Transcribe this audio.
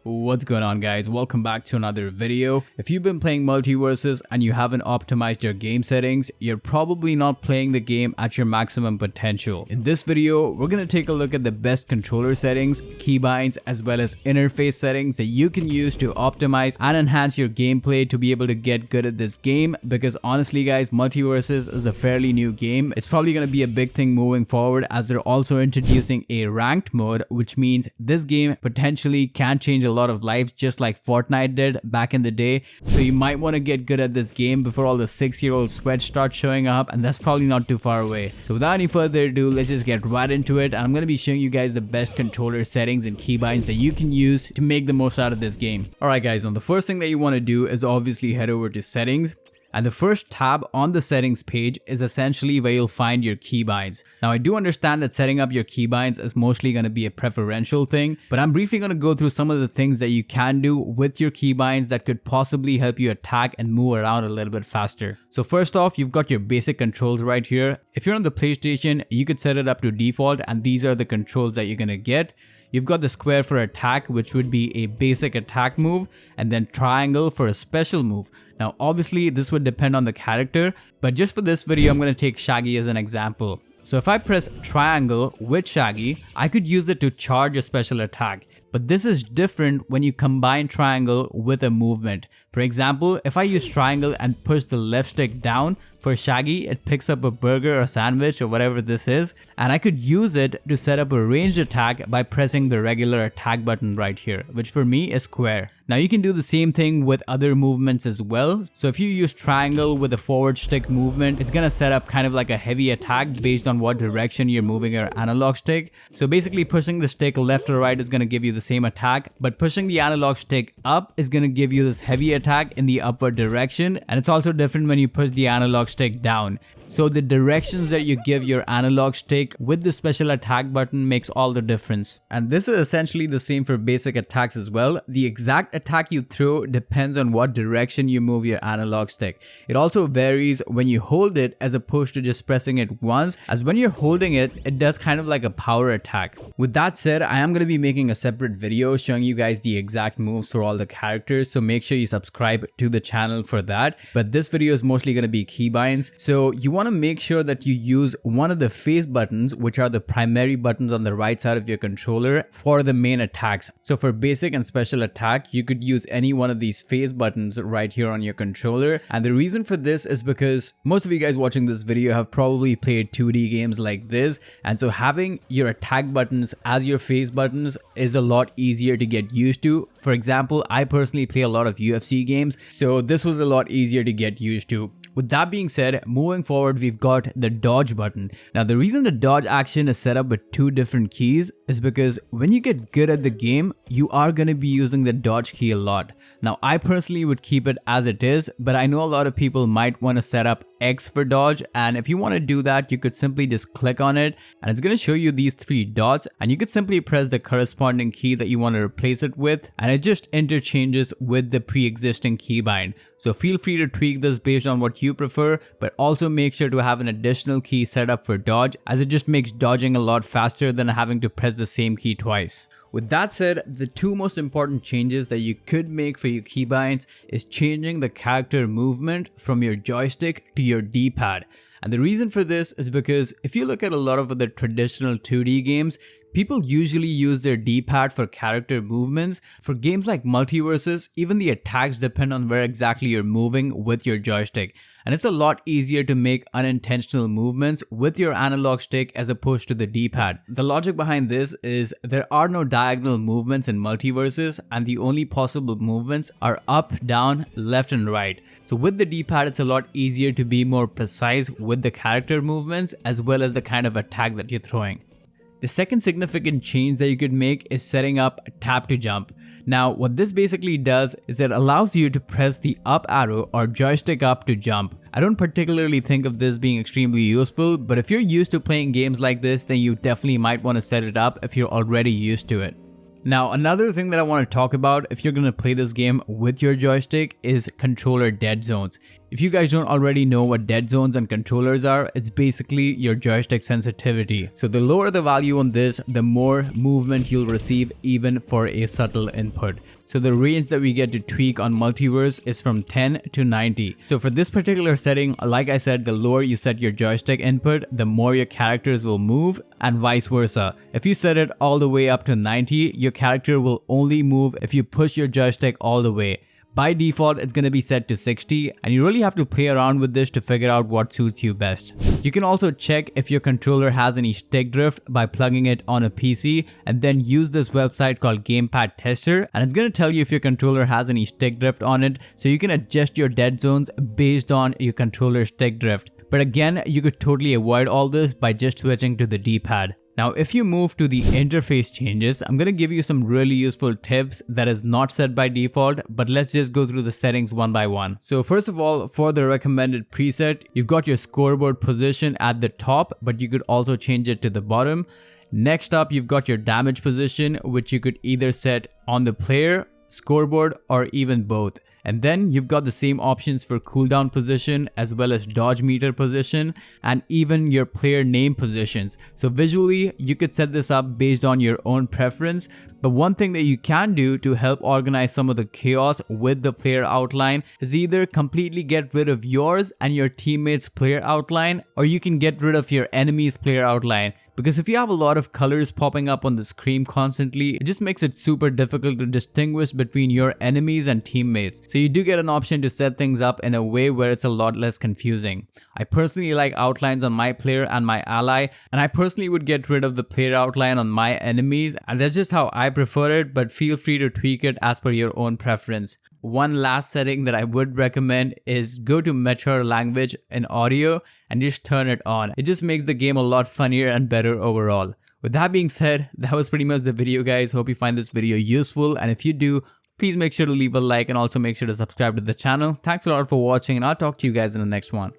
What's going on, guys? Welcome back to another video. If you've been playing Multiversus and you haven't optimized your game settings, you're probably not playing the game at your maximum potential. In this video, we're going to take a look at the best controller settings, keybinds, as well as interface settings that you can use to optimize and enhance your gameplay to be able to get good at this game. Because honestly guys, Multiversus is a fairly new game. It's probably going to be a big thing moving forward, as they're also introducing a ranked mode, which means this game potentially can change a lot of lives, just like Fortnite did back in the day. So you might want to get good at this game before all the 6-year-old sweats start showing up, and that's probably not too far away. So without any further ado, let's just get right into it. I'm going to be showing you guys the best controller settings and keybinds that you can use to make the most out of this game. Alright guys, the first thing that you want to do is obviously head over to settings. And the first tab on the settings page is essentially where you'll find your keybinds. Now I do understand that setting up your keybinds is mostly going to be a preferential thing, but I'm briefly going to go through some of the things that you can do with your keybinds that could possibly help you attack and move around a little bit faster. So first off, you've got your basic controls right here. If you're on the PlayStation, you could set it up to default, and these are the controls that you're going to get. You've got the square for attack, which would be a basic attack move, and then triangle for a special move. Now obviously this would depend on the character, but just for this video I'm going to take Shaggy as an example. So if I press triangle with Shaggy, I could use it to charge a special attack. But this is different when you combine triangle with a movement. For example, if I use triangle and push the left stick down for Shaggy, it picks up a burger or sandwich or whatever this is, and I could use it to set up a ranged attack by pressing the regular attack button right here, which for me is square. Now you can do the same thing with other movements as well. So if you use triangle with a forward stick movement, it's gonna set up kind of like a heavy attack based on what direction you're moving your analog stick. So basically pushing the stick left or right is gonna give you the same attack, but pushing the analog stick up is gonna give you this heavy attack in the upward direction, and it's also different when you push the analog stick down. So the directions that you give your analog stick with the special attack button makes all the difference. And this is essentially the same for basic attacks as well. The exact attack you throw depends on what direction you move your analog stick. It also varies when you hold it as opposed to just pressing it once, as when you're holding it, it does kind of like a power attack. With that said, I am going to be making a separate video showing you guys the exact moves for all the characters, so make sure you subscribe to the channel for that. But this video is mostly going to be keybinds, so you want to make sure that you use one of the face buttons, which are the primary buttons on the right side of your controller, for the main attacks. So for basic and special attack, you could use any one of these face buttons right here on your controller. And the reason for this is because most of you guys watching this video have probably played 2D games like this, and so having your attack buttons as your face buttons is a lot easier to get used to. For example, I personally play a lot of UFC games, so this was a lot easier to get used to. With that being said, moving forward, we've got the dodge button. Now the reason the dodge action is set up with two different keys is because when you get good at the game, you are going to be using the dodge key a lot. Now I personally would keep it as it is, but I know a lot of people might want to set up X for dodge, and if you want to do that, you could simply just click on it and it's going to show you these three dots, and you could simply press the corresponding key that you want to replace it with, and it just interchanges with the pre-existing keybind. So feel free to tweak this based on what you prefer, but also make sure to have an additional key set up for dodge, as it just makes dodging a lot faster than having to press the same key twice. With that said, the two most important changes that you could make for your keybinds is changing the character movement from your joystick to your D-pad. And the reason for this is because if you look at a lot of the traditional 2D games, people usually use their D-pad for character movements. For games like Multiversus, even the attacks depend on where exactly you're moving with your joystick. And it's a lot easier to make unintentional movements with your analog stick as opposed to the D-pad. The logic behind this is there are no diagonal movements in Multiversus, and the only possible movements are up, down, left and right. So with the D-pad, it's a lot easier to be more precise with the character movements as well as the kind of attack that you're throwing. The second significant change that you could make is setting up tap to jump. Now what this basically does is it allows you to press the up arrow or joystick up to jump. I don't particularly think of this being extremely useful, but if you're used to playing games like this, then you definitely might want to set it up if you're already used to it. Now, another thing that I want to talk about if you're going to play this game with your joystick is controller dead zones. If you guys don't already know what dead zones and controllers are, it's basically your joystick sensitivity. So the lower the value on this, the more movement you'll receive even for a subtle input. So the range that we get to tweak on Multiverse is from 10 to 90. So for this particular setting, like I said, the lower you set your joystick input, the more your characters will move, and vice versa. If you set it all the way up to 90, your character will only move if you push your joystick all the way. By default, it's going to be set to 60, and you really have to play around with this to figure out what suits you best. You can also check if your controller has any stick drift by plugging it on a PC, and then use this website called Gamepad Tester, and it's going to tell you if your controller has any stick drift on it, so you can adjust your dead zones based on your controller stick drift. But again, you could totally avoid all this by just switching to the D-pad. Now, if you move to the interface changes, I'm going to give you some really useful tips that is not set by default, but let's just go through the settings one by one. So first of all, for the recommended preset, you've got your scoreboard position at the top, but you could also change it to the bottom. Next up, you've got your damage position, which you could either set on the player, scoreboard, or even both. And then you've got the same options for cooldown position as well as dodge meter position and even your player name positions. So visually you could set this up based on your own preference, but one thing that you can do to help organize some of the chaos with the player outline is either completely get rid of yours and your teammates' player outline, or you can get rid of your enemy's player outline. Because if you have a lot of colors popping up on the screen constantly, it just makes it super difficult to distinguish between your enemies and teammates. So you do get an option to set things up in a way where it's a lot less confusing. I personally like outlines on my player and my ally, and I personally would get rid of the player outline on my enemies, and that's just how I prefer it, but feel free to tweak it as per your own preference. One last setting that I would recommend is go to mature language in audio and just turn it on. It just makes the game a lot funnier and better overall. With that being said, that was pretty much the video, guys. Hope you find this video useful, and if you do, please make sure to leave a like and also make sure to subscribe to the channel. Thanks a lot for watching, and I'll talk to you guys in the next one.